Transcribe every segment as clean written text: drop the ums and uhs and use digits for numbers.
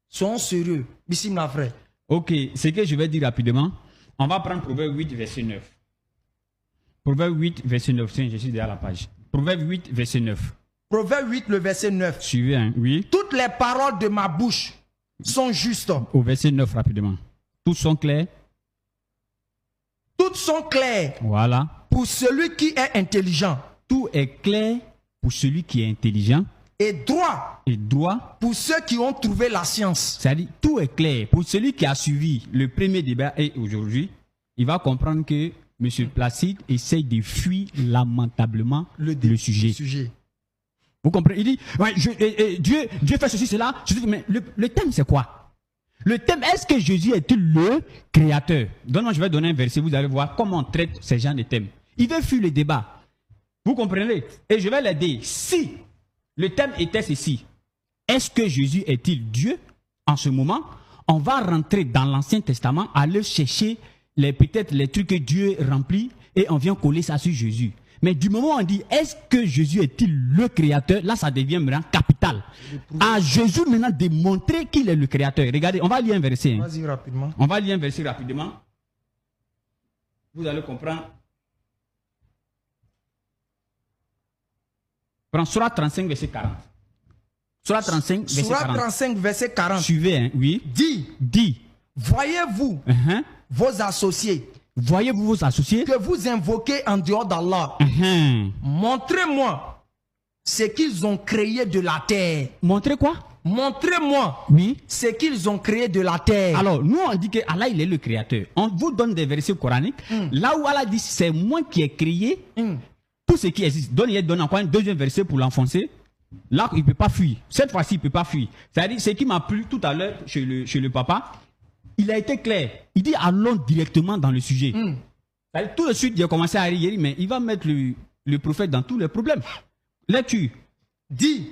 Soyons sérieux. Bismillah, frère. Ok, ce que je vais dire rapidement, on va prendre Proverbe 8, verset 9. Proverbe 8, verset 9. Tiens, je suis derrière la page. Proverbe 8, verset 9. Proverbe 8, le verset 9. Suivez, hein? Oui. Toutes les paroles de ma bouche sont justes. Au verset 9, rapidement. Tous sont clairs. Toutes sont claires Voilà. pour celui qui est intelligent. Tout est clair pour celui qui est intelligent Et droit et droit. pour ceux qui ont trouvé la science. C'est-à-dire, tout est clair. Pour celui qui a suivi le premier débat et aujourd'hui, il va comprendre que M. Placide essaye de fuir lamentablement le sujet. Vous comprenez? Il dit, ouais, Dieu fait ceci, cela. Je dis, mais le thème, c'est quoi? Le thème, est-ce que Jésus est-il le créateur? Donc, je vais donner un verset, vous allez voir comment on traite ces gens de thèmes. Il veut fuir le débat. Vous comprenez? Et je vais l'aider. Si le thème était ceci, est-ce que Jésus est-il Dieu? En ce moment, on va rentrer dans l'Ancien Testament, aller chercher peut-être les trucs que Dieu remplit et on vient coller ça sur Jésus. Mais du moment où on dit, est-ce que Jésus est-il le créateur? Là, ça devient vraiment capital. À Jésus maintenant de montrer qu'il est le créateur. Regardez, on va lire un verset. Hein. Vas-y rapidement. On va lire un verset rapidement. Vous allez comprendre. Prends Surah 35, verset 40. Surah 35, verset 40. Surah 35, verset 40. Suivez, hein, oui. Dis, voyez-vous vos associés. Voyez-vous vos associés Que vous invoquez en dehors d'Allah. Montrez-moi ce qu'ils ont créé de la terre. Montrez quoi? Montrez-moi ce qu'ils ont créé de la terre. Alors, nous, on dit que Allah, il est le créateur. On vous donne des versets coraniques. Là où Allah dit, c'est moi qui ai créé tout ce qui existe. Il donne encore un deuxième verset pour l'enfoncer. Là, il ne peut pas fuir. Cette fois-ci, il ne peut pas fuir. C'est-à-dire, ce qui m'a plu tout à l'heure chez le papa, il a été clair. Il dit, allons directement dans le sujet. Tout de suite, il a commencé à rire, mais il va mettre le prophète dans tous les problèmes. Lecture. Dis,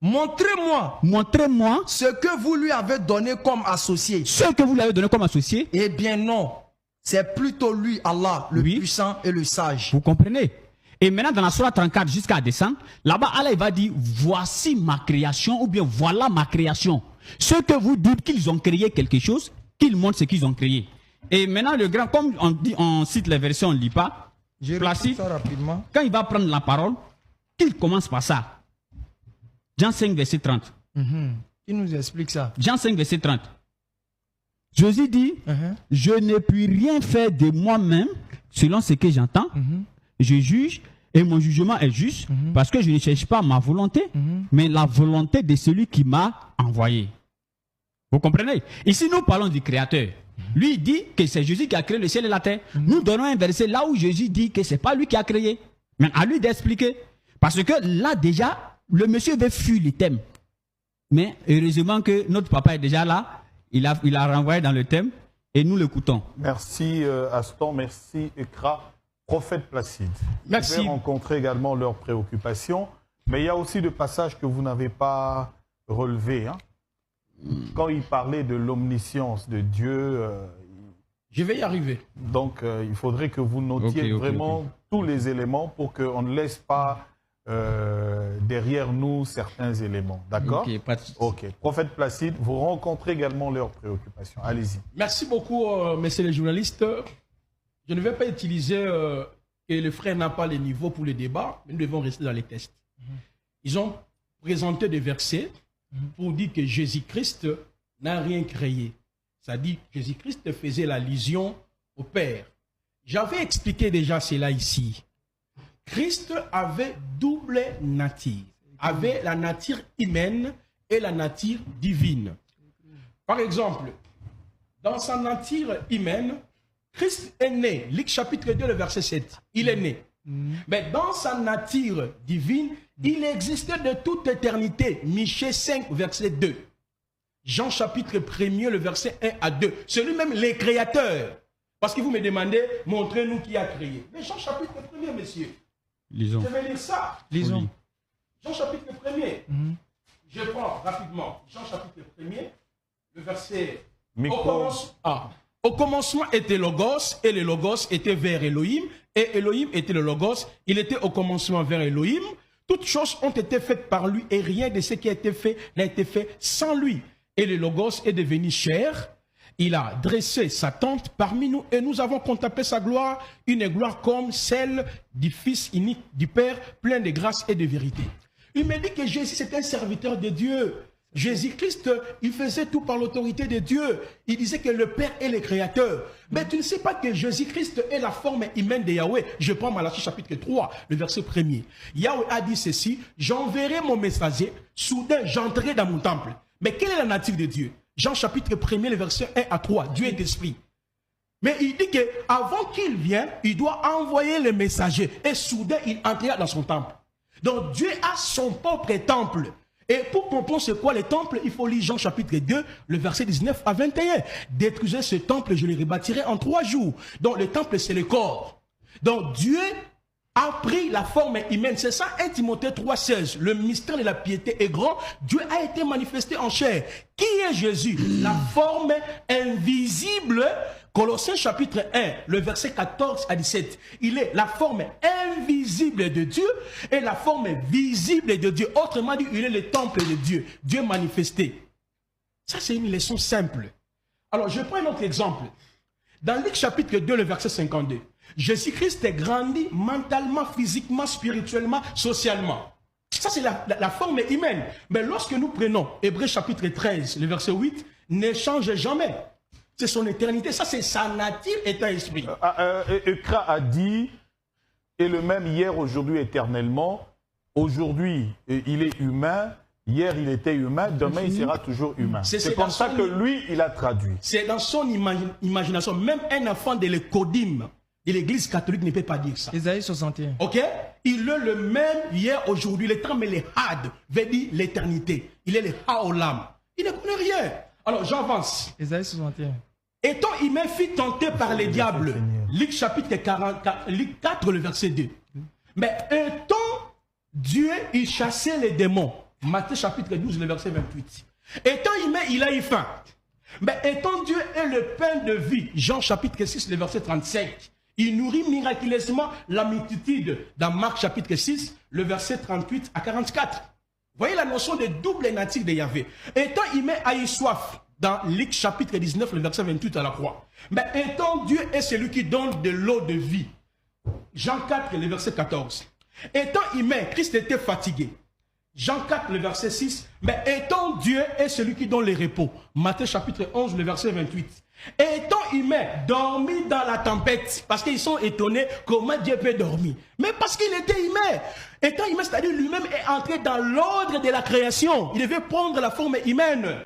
montrez-moi ce que vous lui avez donné comme associé. Ce que vous lui avez donné comme associé? Eh bien non, c'est plutôt lui, Allah, le puissant et le sage. Vous comprenez? Et maintenant, dans la Surah 34 jusqu'à descendre, là-bas, Allah il va dire, voici ma création, ou bien voilà ma création. Ceux que vous dites qu'ils ont créé quelque chose, qu'ils montrent ce qu'ils ont créé. Et maintenant, le grand, comme on cite les versions, on ne lit pas. Placide, rapidement. Quand il va prendre la parole, qu'il commence par ça. Jean 5, verset 30. Il nous explique ça. Jean 5, verset 30. Jésus dit, je ne puis rien faire de moi-même selon ce que j'entends. Je juge et mon jugement est juste parce que je ne cherche pas ma volonté, mais la volonté de celui qui m'a envoyé. Vous comprenez? Ici, nous parlons du Créateur. Lui, il dit que c'est Jésus qui a créé le ciel et la terre. Nous donnons un verset là où Jésus dit que ce n'est pas lui qui a créé. Mais à lui d'expliquer. Parce que là, déjà, le monsieur veut fuir le thème. Mais heureusement que notre papa est déjà là. Il a renvoyé dans le thème et nous l'écoutons. Merci Aston, merci Ekra. Prophète Placide. Merci. Vous avez rencontré également leurs préoccupations, mais il y a aussi des passages que vous n'avez pas relevés. Hein? Quand il parlait de l'omniscience de Dieu... je vais y arriver. Donc, il faudrait que vous notiez vraiment tous les éléments pour qu'on ne laisse pas derrière nous certains éléments. D'accord? Ok. Prophète Placide, vous rencontrez également leurs préoccupations. Allez-y. Merci beaucoup, messieurs les journalistes. Je ne vais pas utiliser que le frère n'a pas les niveaux pour le débat, mais nous devons rester dans les tests. Ils ont présenté des versets pour dire que Jésus-Christ n'a rien créé. C'est-à-dire que Jésus-Christ faisait l'allusion au Père. J'avais expliqué déjà cela ici. Christ avait double nature. Avait la nature humaine et la nature divine. Par exemple, dans sa nature humaine, Christ est né. Luc chapitre 2, le verset 7. Il est né. Mais dans sa nature divine, il existait de toute éternité. Michée 5, verset 2. Jean chapitre 1er, le verset 1 à 2. C'est lui-même le créateur. Parce que vous me demandez, montrez-nous qui a créé. Mais Jean chapitre 1er, messieurs. Lisons. Je vais lire ça. Lisons. Jean chapitre 1er. Je prends rapidement Jean chapitre 1er, le verset... Au commencement était Logos, et le Logos était vers Elohim, et Elohim était le Logos. Il était au commencement vers Elohim. Toutes choses ont été faites par lui, et rien de ce qui a été fait n'a été fait sans lui. et le Logos est devenu chair. Il a dressé sa tente parmi nous et nous avons contemplé sa gloire, une gloire comme celle du Fils unique du Père, plein de grâce et de vérité. Il me dit que Jésus, c'est un serviteur de Dieu. Jésus-Christ, il faisait tout par l'autorité de Dieu. Il disait que le Père est le Créateur. Mais tu ne sais pas que Jésus-Christ est la forme humaine de Yahweh. Je prends Malachie chapitre 3, le verset 1er. Yahweh a dit ceci, j'enverrai mon messager, soudain j'entrerai dans mon temple. Mais quelle est la nature de Dieu? Jean chapitre 1er, le verset 1 à 3, Dieu est esprit. Mais il dit qu'avant qu'il vienne, il doit envoyer le messager. Et soudain, il entrera dans son temple. Donc Dieu a son propre temple. Et pour comprendre c'est quoi le temple, il faut lire Jean chapitre 2, le verset 19 à 21. Détruisez ce temple, je le rebâtirai en 3 jours. Donc le temple, c'est le corps. Donc Dieu a pris la forme humaine. C'est ça, 1 Timothée 3,16. Le mystère de la piété est grand. Dieu a été manifesté en chair. Qui est Jésus? La forme invisible. Colossiens chapitre 1, le verset 14 à 17. Il est la forme invisible de Dieu et la forme visible de Dieu. Autrement dit, il est le temple de Dieu. Dieu manifesté. Ça, c'est une leçon simple. Alors, je prends un autre exemple. Dans Luc chapitre 2, le verset 52. Jésus-Christ est grandi mentalement, physiquement, spirituellement, socialement. Ça, c'est la forme humaine. Mais lorsque nous prenons Hébreux chapitre 13, le verset 8, ne change jamais. C'est son éternité. Ça, c'est sa nature, état esprit. Ekra a dit, et le même hier, aujourd'hui, éternellement. Aujourd'hui, il est humain. Hier, il était humain. Demain, il sera toujours humain. C'est pour ça que lui, il a traduit. C'est dans son imagination. Même un enfant de l'écodyme de l'église catholique ne peut pas dire ça. Isaïe 61. Ok? Il est le même hier, aujourd'hui. Le terme, le had, veut dire l'éternité. Il est le haolam. Il ne connaît rien. Alors, j'avance. Isaïe 61. Étant humain fut tenté par les diables. Luc chapitre 4, le verset 2. Mais étant Dieu, il chassait les démons. Matthieu chapitre 12, le verset 28. Étant humain, il a eu faim. Mais étant Dieu est le pain de vie. Jean chapitre 6, le verset 35. Il nourrit miraculeusement la multitude. Dans Marc chapitre 6, le verset 38 à 44. Voyez la notion de double nature de Yahvé. Étant humain a eu soif. Dans Luc chapitre 19, le verset 28 à la croix. Mais étant Dieu est celui qui donne de l'eau de vie. Jean 4, le verset 14. Étant humain, Christ était fatigué. Jean 4, le verset 6. Mais étant Dieu est celui qui donne le repos. Matthieu chapitre 11, le verset 28. Étant humain, dormi dans la tempête. Parce qu'ils sont étonnés comment Dieu peut dormir. Mais parce qu'il était humain. Étant humain, c'est-à-dire lui-même est entré dans l'ordre de la création. Il devait prendre la forme humaine.